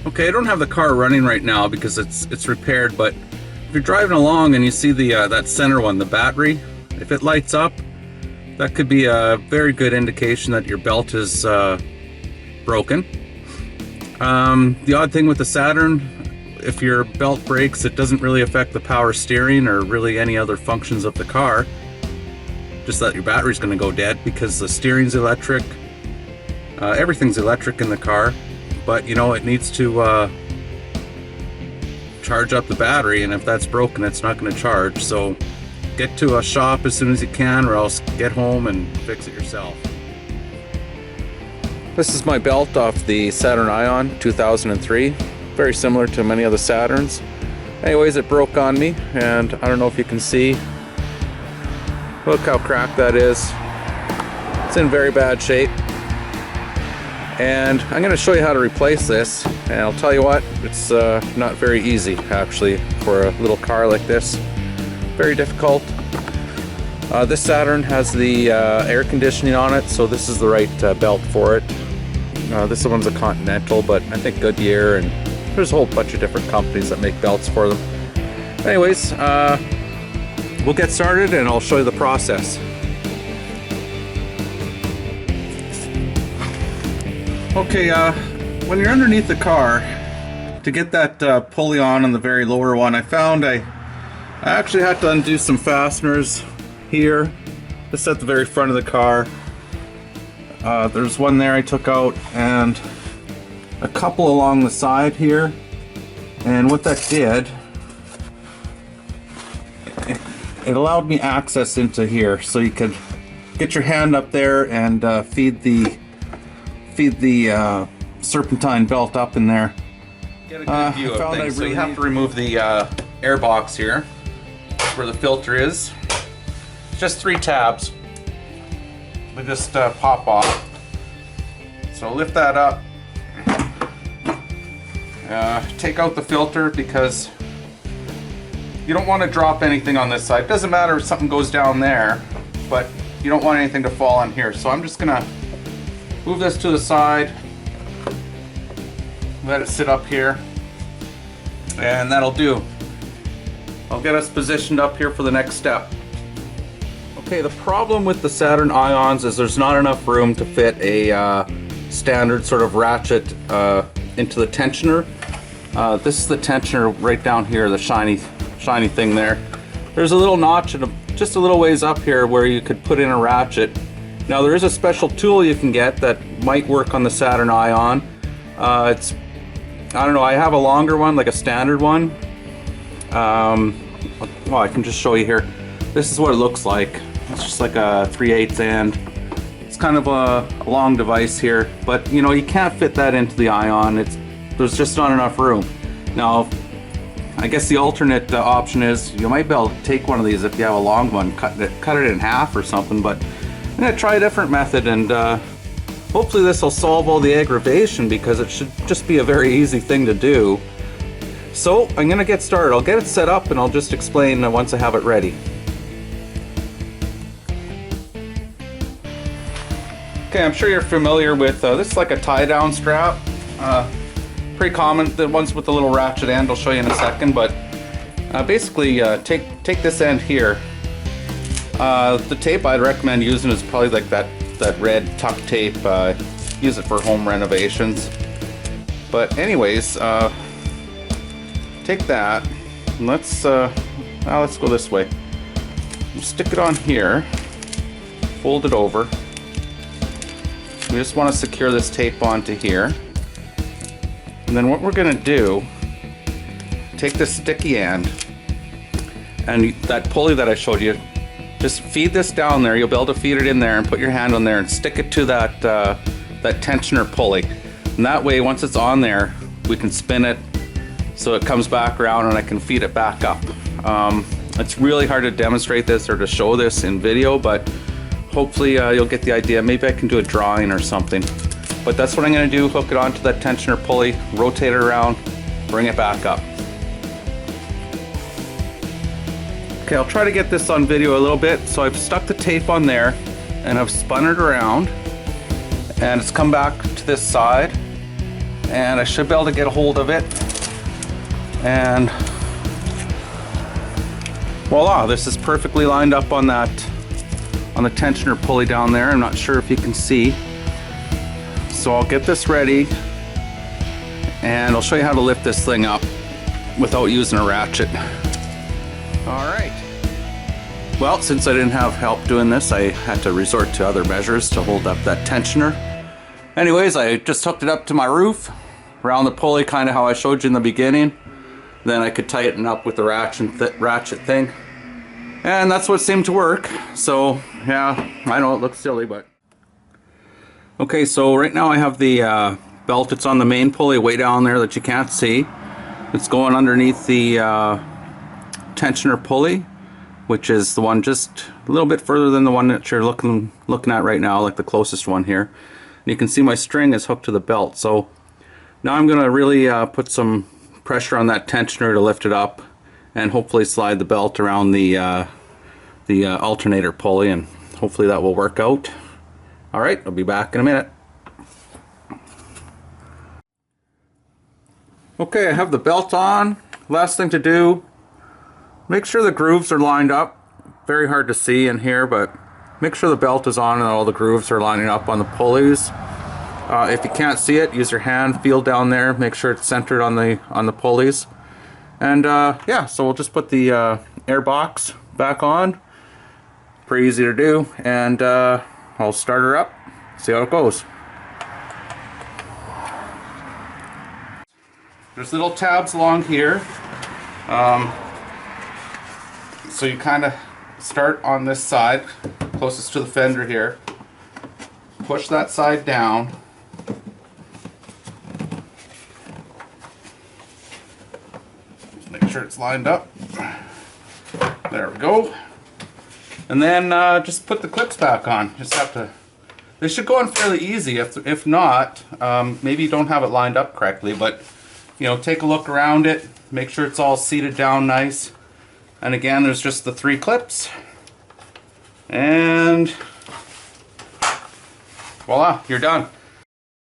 Okay, I don't have the car running right now because it's repaired, but if you're driving along and you see the that center one, the battery, if it lights up, that could be a very good indication that your belt is broken. The odd thing with the Saturn, if your belt breaks, it doesn't really affect the power steering or really any other functions of the car. Just that your battery's going to go dead because the steering's electric. Everything's electric in the car, but you know, it needs to charge up the battery, and if that's broken, it's not going to charge. So get to a shop as soon as you can, or else get home and fix it yourself. This is my belt off the Saturn Ion 2003. Very similar to many of the Saturns. Anyways, it broke on me, and I don't know if you can see. Look how cracked that is. It's in very bad shape. And I'm going to show you how to replace this, and I'll tell you what, it's not very easy actually for a little car like this. Very difficult. This Saturn has the air conditioning on it, so this is the right belt for it. This one's a Continental, but I think Goodyear, and there's a whole bunch of different companies that make belts for them. Anyways, we'll get started and I'll show you the process. Okay, when you're underneath the car, to get that pulley on the very lower one, I found I actually had to undo some fasteners here, just at the very front of the car. There's one there I took out, and a couple along the side here. And what that did, it allowed me access into here, so you could get your hand up there and feed the serpentine belt up in there. Get a good view of things. So you have to remove the air box here, where the filter is. Just 3 tabs. They just pop off. So lift that up. Take out the filter because you don't want to drop anything on this side. Doesn't matter if something goes down there, but you don't want anything to fall on here. So I'm just gonna move this to the side, let it sit up here, and that'll do. I'll get us positioned up here for the next step. Okay, the problem with the Saturn Ions is there's not enough room to fit a standard sort of ratchet into the tensioner. This is the tensioner right down here, the shiny thing there. There's a little notch and just a little ways up here where you could put in a ratchet. Now there is a special tool you can get that might work on the Saturn Ion. I don't know, I have a longer one, like a standard one. Well, I can just show you here. This is what it looks like. It's just like a 3/8 end. It's kind of a long device here, but you know, you can't fit that into the Ion. There's just not enough room. Now, I guess the alternate option is you might be able to take one of these if you have a long one, cut it in half or something, but I'm going to try a different method, and hopefully this will solve all the aggravation, because it should just be a very easy thing to do. So I'm going to get started. I'll get it set up and I'll just explain once I have it ready. Okay, I'm sure you're familiar with this is like a tie-down strap. Pretty common, the ones with the little ratchet end, I'll show you in a second, but basically take this end here. The tape I'd recommend using is probably like that red tuck tape. Use it for home renovations. But anyways, take that and let's go this way. Stick it on here, fold it over. We just want to secure this tape onto here. And then what we're going to do, take this sticky end and that pulley that I showed you, just feed this down there. You'll be able to feed it in there and put your hand on there and stick it to that tensioner pulley. And that way, once it's on there, we can spin it so it comes back around and I can feed it back up. It's really hard to demonstrate this or to show this in video, but hopefully you'll get the idea. Maybe I can do a drawing or something. But that's what I'm going to do, hook it onto that tensioner pulley, rotate it around, bring it back up. Okay, I'll try to get this on video a little bit. So I've stuck the tape on there and I've spun it around and it's come back to this side. and I should be able to get a hold of it. And voila, this is perfectly lined up on that, on the tensioner pulley down there. I'm not sure if you can see. So I'll get this ready and I'll show you how to lift this thing up without using a ratchet. All right. Well, since I didn't have help doing this, I had to resort to other measures to hold up that tensioner. Anyways, I just hooked it up to my roof, around the pulley, kind of how I showed you in the beginning. Then I could tighten up with the ratchet thing. And that's what seemed to work. So, yeah, I know it looks silly, but... Okay, so right now I have the belt. It's on the main pulley way down there that you can't see. It's going underneath the tensioner pulley, which is the one just a little bit further than the one that you're looking at right now, like the closest one here. And you can see my string is hooked to the belt. So now I'm going to really put some pressure on that tensioner to lift it up, and hopefully slide the belt around the alternator pulley, and hopefully that will work out. All right, I'll be back in a minute. Okay, I have the belt on. Last thing to do, make sure the grooves are lined up. Very hard to see in here, but make sure the belt is on and all the grooves are lining up on the pulleys. If you can't see it, use your hand, feel down there, make sure it's centered on the pulleys. And yeah, so we'll just put the air box back on. Pretty easy to do, and I'll start her up, see how it goes. There's little tabs along here. So you kind of start on this side, closest to the fender here. Push that side down. Make sure it's lined up. There we go. And then just put the clips back on. Just have to, they should go on fairly easy. If not, maybe you don't have it lined up correctly, but you know, take a look around it, make sure it's all seated down nice. And again, there's just the 3 clips. And voila, you're done.